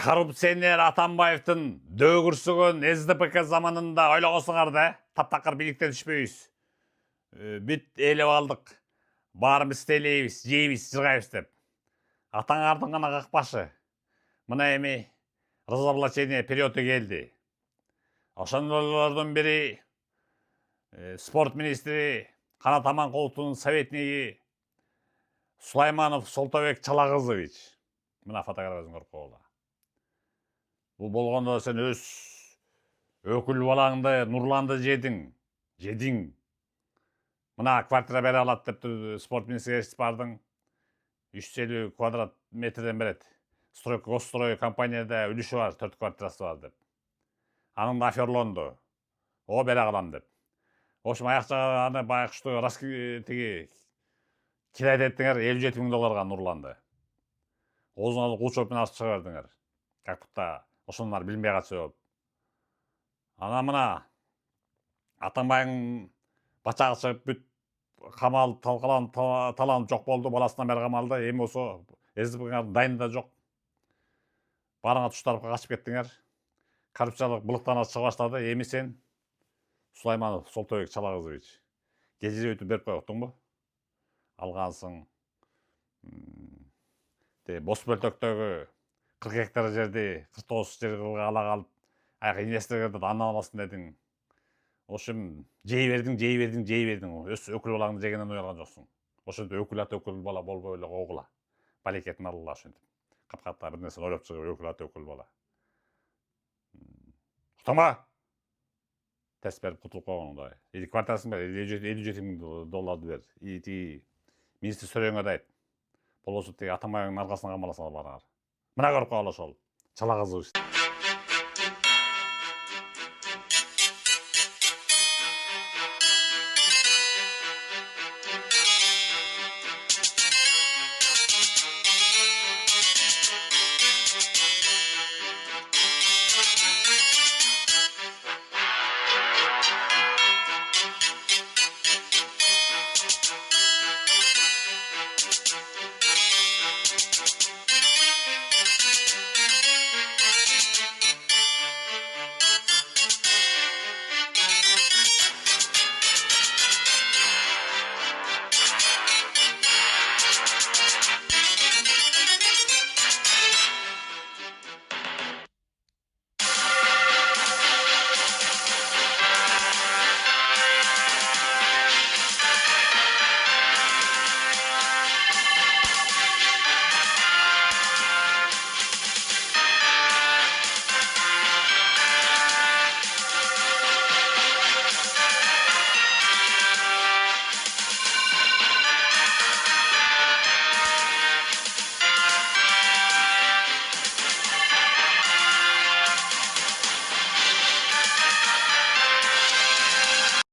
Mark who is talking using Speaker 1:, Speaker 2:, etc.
Speaker 1: Коррупционер Атамбаевдин дөгүрсүгөн СДПК заманында ойлогосуңар да, таптакыр бийликтен түшпөйбүз. Бүт ээлеп алдык. Баарыбыз істелейбиз, жейбиз, жыргайбыз деп. Атаңардын гана какпашы. Мына эми разоблачение периоду келди. Ошондордун бири спорт министри Канат Аманкуловдун советниги Сулайманов Солтобек Чалагызович. Мына фотографиясын көрүп койгула. Бул болгондо сен өз өкүл балаңды Нурланды жедиң. Мына квартира бере алат деп спорт министрге бардың. 350 квадрат метрден берет. Госстрой компанияда үлүшү бар, 4 квартирасы бар деп. Анын да аферлонду. О бере калам деп. В общем, аяк жагы аны байкушту тиги кирайт эттиңер, $57,000 Нурланды. Оозуңа кул чоп менен ачып чыга бердиңер. Как будто ошондар билинбей калчу болуп. Ана мына Атамбайдын бачагы чыгып бүт камалып, таланып жок болду, баласынан бери камалды. Эми болсо СДПКнын дайында жок. Барыңа туштарып качып кеттиңер. Коррупциялык былыктана чыга баштады. Эми сен Сулайманов Солтобек Чалагызович кежире өтүп берип кой, уктуңбу? Алгансың. Бос бөлтөктөгү 40 гектар жерди 49 жерге ала калып, аяка инвестордорго да андан аласың дедиң. Ошим жей бердиң. Өз өкүл балаңды жегенден уялган жоксуң. Ошентип өкүл бала болбой эле койгула. Балекетин алгыла ошентип. Капкатта бир нерсе ойлоп чыгып өкүл бала. Уктуңбу? Тест берип кутулуп койгонуң да. Квартирасын бер, $57,000 бер. Тиги министр Сөрөңгө да айт. Болбосо тиги Атамбайдын аркасына камаласаңар барыңар. Мына көрүп койгула ошол. Чалагызович.